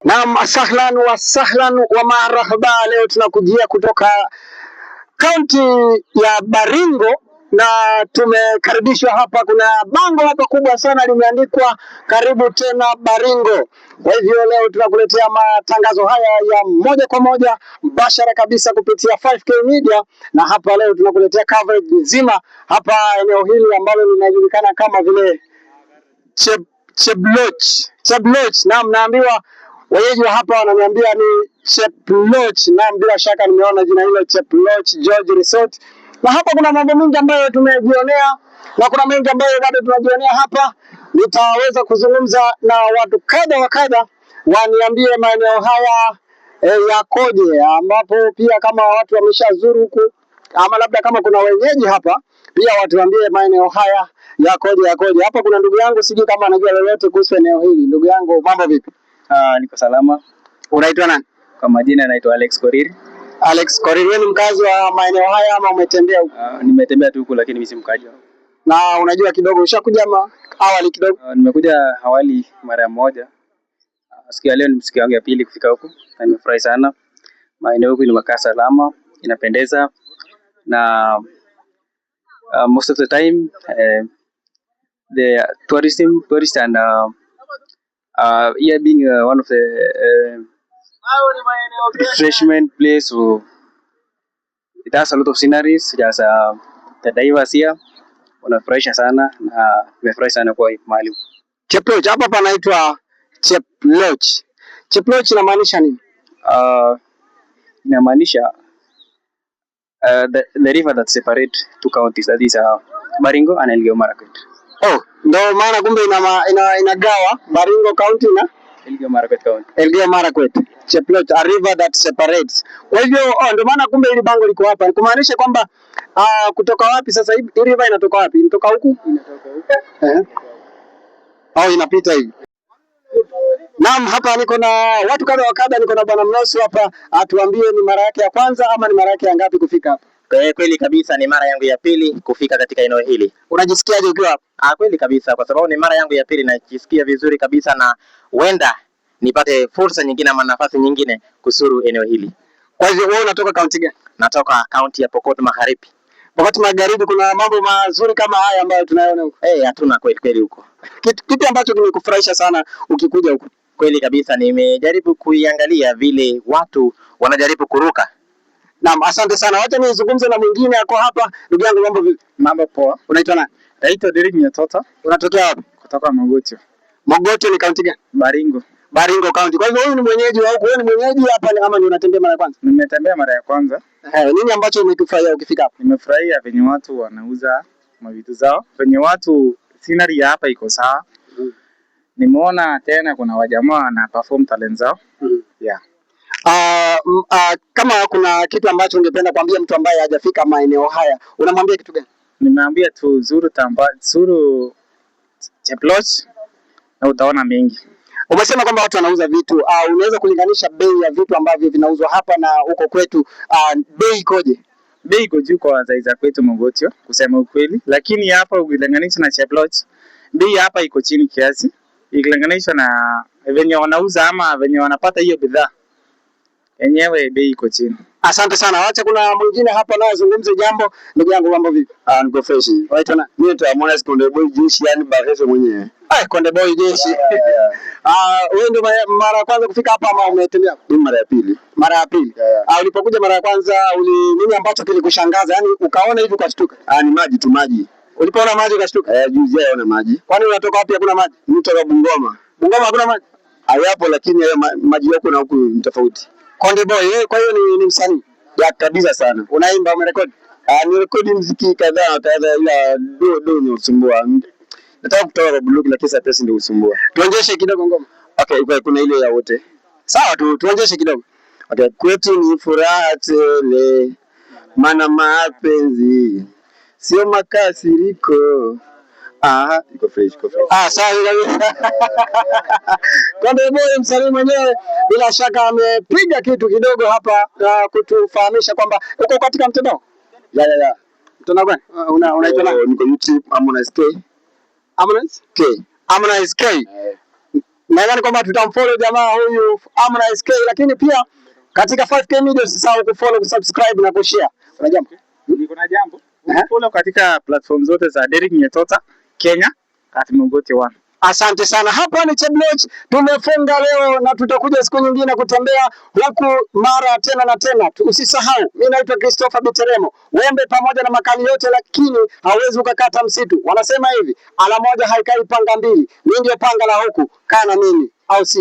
Naam, asahlan wa marhaba. Leo tunakujia kutoka kaunti ya Baringo na tumekaribishwa hapa. Kuna bango hapa kubwa sana limeandikwa karibu tena Baringo. Kwa hivyo leo tunakuletea matangazo haya ya moja kwa moja mbashara kabisa kupitia 5K Media, na hapa leo tunakuletea coverage nzima hapa eneo hili ambalo linajulikana kama vile Cheploch. Naam, naambiwa wenyeji wa hapa wananiambia ni Cheploch. Naam, bila shaka nimeona jina hilo Cheploch George Resort. Na hapa kuna mambo mengi ambayo tumejionea na kuna mengi ambayo bado tunajionea hapa. Nitaweza kuzungumza na watu kadha wa kadha waniambie maeneo haya yakoje, ambapo pia kama watu wameshazuru huku ama labda kama kuna wenyeji hapa pia watuambie maeneo haya yakoje. Hapa kuna ndugu yangu, sijui kama anajua lolote kuhusu eneo hili. Ndugu yangu, mambo vipi? Niko salama. Unaitwa nani? Kwa majina naitwa Alex Korir. Alex Korir, wewe ni mkazi wa maeneo haya ama umetembea huko? Nimetembea tu huko lakini mimi si mkazi. Na unajua kidogo, ushakuja awali kidogo? Nimekuja awali mara moja. Siku ya leo ni siku yangu ya pili kufika huko. Na nimefurahi sana. Maeneo huko ni makaa salama, inapendeza na most of the time the tourist and here being one of the refreshment place, so it has a lot of sceneries, just the divers here wanafurahisha sana na nimefurahi sana kwa mahali. Cheploch, hapa panaitwa Cheploch. Cheploch inamaanisha nini? Inamaanisha the river that separate two counties, that is Baringo and Elgeyo Marakwet. Oh, ndio maana kumbe inagawa Baringo County na Elgeyo Marakwet County. Elgeyo Marakwet. Cheploch, a river that separates. Kwa hivyo ndio maana kumbe hili bango liko hapa. Kumaanisha kwamba kutoka wapi sasa hivi hii river inatoka wapi? Inatoka huku? Inatoka huku. Au inapita hivi. Naam, hapa niko na watu kadha wa kadha. Niko na bwana Mnosu hapa, atuambie ni mara yake ya kwanza ama ni mara yake ya ngapi kufika hapa? Kweli kabisa ni mara yangu ya pili kufika katika eneo hili. Unajisikiaje ukiwa hapa? Kweli kabisa, kwa sababu ni mara yangu ya pili najisikia vizuri kabisa, na huenda nipate fursa nyingine ama nafasi nyingine kusuru eneo hili. Kwa hivyo wewe unatoka kaunti gani? Natoka kaunti ya Pokot Magharibi. Pokot Magharibi kuna mambo mazuri kama haya ambayo tunayoona huko? Hatuna kweli huko. Kitu ambacho kimekufurahisha sana ukikuja huko? Kweli kabisa nimejaribu kuiangalia vile watu wanajaribu kuruka. Naam, asante sana. Wacha nizungumze na mwingine yako hapa. Ndugu yangu, mambo vipi? Mambo poa. Unaitwa nani? Naitwa Derek Nyatota. Unatokea wapi? Kutoka Mogotio. Mogotio ni kaunti gani? Baringo. Baringo County. Kwa hivyo wewe ni mwenyeji wa huko, wewe ni mwenyeji hapa ama ndio unatembea mara ya kwanza? Nimetembea mara ya kwanza. Nini ambacho umekifurahia ukifika hapa? Nimefurahia venye watu wanauza mavitu zao. Venye watu scenery ya hapa iko sawa. Nimeona tena kuna wajamaa na perform talent zao. Yeah. Kama kuna kitu ambacho ungependa kuambia mtu ambaye hajafika maeneo haya, unamwambia kitu gani? Nimeambia tu zuru Cheploch na utaona mengi. Umesema kwamba watu wanauza vitu, unaweza kulinganisha bei ya vitu ambavyo vinauzwa hapa na huko kwetu, bei ikoje? Bei iko juu kwa za kwetu Mogotio kusema ukweli, lakini hapa ukilinganisha na Cheploch, bei hapa iko chini kiasi ikilinganishwa na venye wanauza ama venye wanapata hiyo bidhaa. Enyewe bei iko chini. Asante sana. Wacha kuna mwingine hapa naye azungumze jambo. Ndugu yangu, mambo vipi? Niko fresh. Waitwa nani? Mimi naitwa Mwana Konde Boy Jeshi, yani Barefe mwenyewe. Konde Boy Jeshi. Wewe ndio mara ya kwanza kufika hapa ama umetembea? Mimi mara ya pili. Mara ya pili. Ulipokuja mara ya kwanza nini ambacho kilikushangaza? Yaani ukaona hivi ukashtuka? Ni maji tu, maji. Ulipoona maji ukashtuka? Juzi yaona maji. Kwani unatoka wapi hakuna maji? Mimi kutoka Bungoma. Bungoma hakuna maji? Hayapo, lakini maji yako na huku ni tofauti. Konde Boy, wewe kwa hiyo ni msanii? Ya kabisa sana. Unaimba, umerekodi? Nirekodi muziki kadhaa ila do ni usumbua. Nataka kutoka kwa Buluki lakini sasa pesa ndio usumbua. Tuonjeshe kidogo ngoma. Okay, kuna ile ya wote. Sawa, tuonjeshe kidogo. Okay, kwetu ni furaha tele, maana mapenzi sio makasiriko. Iko fresh. Sawa kabisa. Konde Boy msanii mwenyewe bila shaka amepiga kitu kidogo hapa kutufahamisha kwamba uko katika mtandao. Ya. Mtandao gani? Unaitwa nani? Niko YouTube Harmonize K. Harmonize K. Harmonize K. Nadhani kwamba tutamfollow jamaa huyu Harmonize K, lakini pia katika 5K Media usisahau kufollow, kusubscribe na kushare. Kuna jambo? Niko na jambo. Follow katika platform zote za Derrick Nyetota Kenya @Mongoti1. Asante sana. Hapa ni Cheploch, tumefunga leo na tutakuja siku nyingine kutembea huku mara tena na tena. Usisahau, mimi naitwa Christopher Biteremo. Wembe pamoja na makali yote, lakini hauwezi ukakata msitu. Wanasema hivi, ala moja haikai panga mbili. Mimi ndio panga la huku, kaa na mimi au si